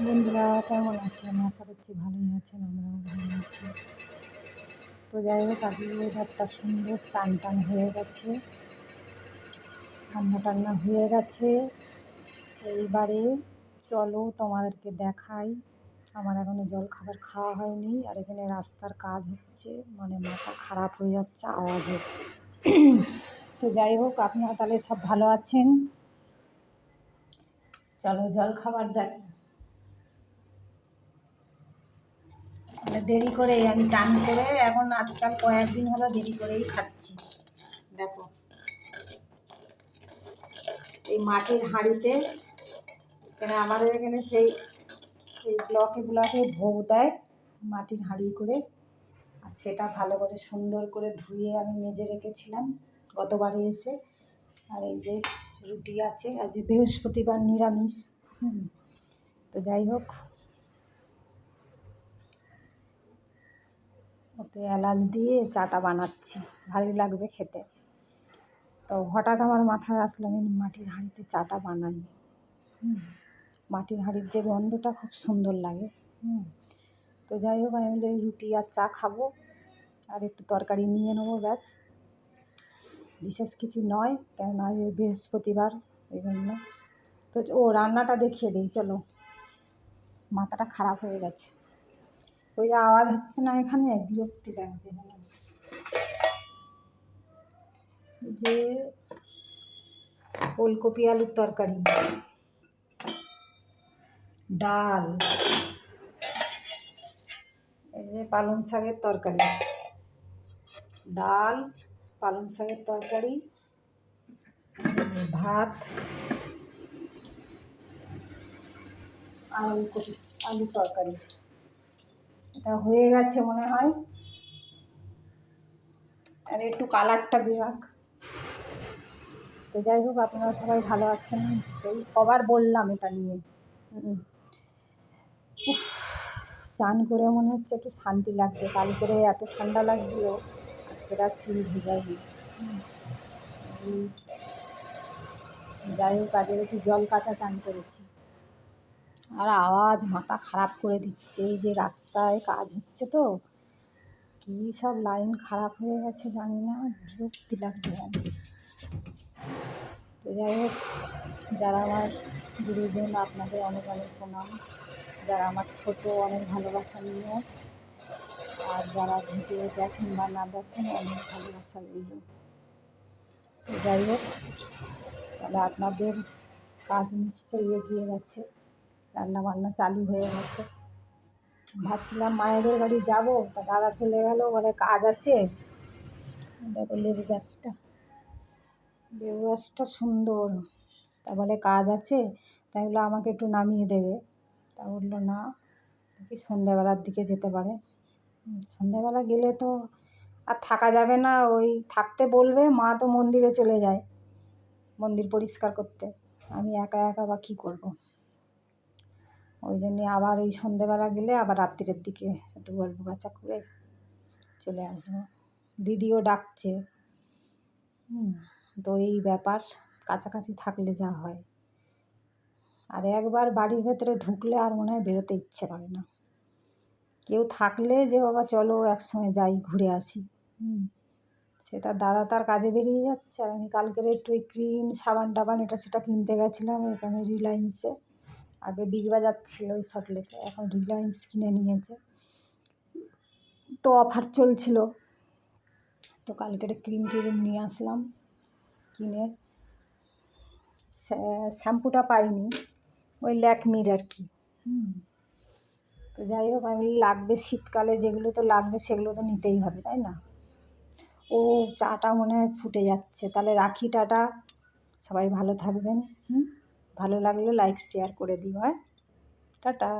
বন্ধুরা কেমন আছেন? আশা করছি ভালোই আছেন, আমরাও ভালো আছি। তো যাই হোক, আজকে ওয়েদারটা সুন্দর, চান টান হয়ে গেছে, রান্না টান্না হয়ে গেছে। এইবারে চলো তোমাদেরকে দেখাই। আমার এখনও জল খাবার খাওয়া হয়নি, আর এখানে রাস্তার কাজ হচ্ছে, মানে মাথা খারাপ হয়ে যাচ্ছে আওয়াজে। তো যাই হোক, আপনারা তাহলে সব ভালো আছেন? চলো জল খাবার দেখ। মানে দেরি করেই আমি চান করে এখন আজকাল কয়েকদিন হলো দেরি করেই খাচ্ছি। দেখো, এই মাটির হাঁড়িতে, এখানে আমাদের এখানে সেই ব্লকে ভোগ দেয় মাটির হাঁড়ি করে, আর সেটা ভালো করে সুন্দর করে ধুয়ে আমি মেজে রেখেছিলাম গতবারে এসে। আর এই যে রুটি আছে, আজ বৃহস্পতিবার নিরামিষ। তো যাই হোক, ওতে এলাচ দিয়ে চাটা বানাচ্ছি, ভালোই লাগবে খেতে। তো হঠাৎ আমার মাথায় আসলো আমি মাটির হাঁড়িতে চাটা বানাই। মাটির হাঁড়ির যে গন্ধটা খুব সুন্দর লাগে। তো যাই হোক, আমি বলি রুটি আর চা খাবো, আর একটু তরকারি নিয়ে নেবো, ব্যাস। বিশেষ কিছু নয়, কেননা আজ বৃহস্পতিবার, এই জন্য। তো রান্নাটা দেখিয়ে দিই চলো, মাথাটা খারাপ হয়ে গেছে। ওই যে আওয়াজ হচ্ছে না, এখানে বিরক্তি লাগছে যেন। যে ওলকপি আলুর তরকারি, ডাল, এই যে পালং শাকের তরকারি, ডাল, পালং শাকের তরকারি, ভাত আর ওলকপি আলুর তরকারি। এটা হয়ে গেছে মনে হয়, আর একটু কালারটা বিরাট। তো যাই হোক, আপনারা সবাই ভালো আছেন নিশ্চয়ই। কবার বললাম এটা নিয়ে। চান করে মনে হচ্ছে একটু শান্তি লাগছে। কাল করে এত ঠান্ডা লাগছিল, আজকে আর চুল ভেজাইনি। যাই হোক, আজকে একটু জল কাঁচা চান করেছি। আর আওয়াজ মাথা খারাপ করে দিচ্ছে, এই যে রাস্তায় কাজ হচ্ছে, তো কী সব লাইন খারাপ হয়ে গেছে জানি না, বিরক্তি লাগছে। তো যাই হোক, যারা আমার গুরুজন, আপনাদের অনেক অনেক প্রণাম। যারা আমার ছোট, অনেক ভালোবাসা নিও। আর যারা ভিডিও দেখেন বা না দেখেন, অনেক ভালোবাসা রইল। তো যাই হোক, তাহলে আপনাদের কাজ নিশ্চয়ই এগিয়ে গেছে, রান্নাবান্না চালু হয়ে গেছে। ভাবছিলাম মায়েদের বাড়ি যাব, তা দাদা চলে গেল, বলে কাজ আছে। দেখো লেবু গাছটা সুন্দর, তা বলে কাজ আছে, তাই বললো আমাকে একটু নামিয়ে দেবে। তা বললো না, দেখি সন্ধ্যাবেলার দিকে যেতে পারে। সন্ধ্যাবেলা গেলে তো আর থাকা যাবে না, ওই থাকতে বলবে। মা তো মন্দিরে চলে যায়, মন্দির পরিষ্কার করতে। আমি একা একা বা কী করবো? ওই জন্যে আবার ওই সন্ধ্যেবেলা গেলে আবার রাত্রিরের দিকে একটু গল্প গাছা করে চলে আসবো। দিদিও ডাকছে। তো এই ব্যাপার, কাছাকাছি থাকলে যা হয়। আর একবার বাড়ির ভেতরে ঢুকলে আর মনে হয় বেরোতে ইচ্ছে করে না। কেউ থাকলে যে বাবা চলো একসঙ্গে যাই, ঘুরে আসি। সেটা দাদা তার কাজে বেরিয়ে যাচ্ছে, আর আমি কালকের একটু ওই ক্রিম, সাবান টাবান এটা সেটা কিনতে গেছিলাম এখানে রিলায়েন্সে। আগে বিগ বাজার ছিল ওই সল্টলেকে, এখন রিলায়েন্স কিনে নিয়েছে, তো অফার চলছিল। তো কালকের ক্রিম টিরিম নিয়ে আসলাম কিনে। শ্যাম্পুটা পাইনি, ওই ল্যাকমির আর কি। তো যাই হোক, আমি লাগবে শীতকালে যেগুলো তো লাগবে সেগুলো তো নিতেই হবে, তাই না? ও চাটা মনে হয় ফুটে যাচ্ছে, তাহলে রাখি, টাটা। সবাই ভালো থাকবেন। ভালো লাগলে লাইক শেয়ার করে দিও, হ্যাঁ, টাটা।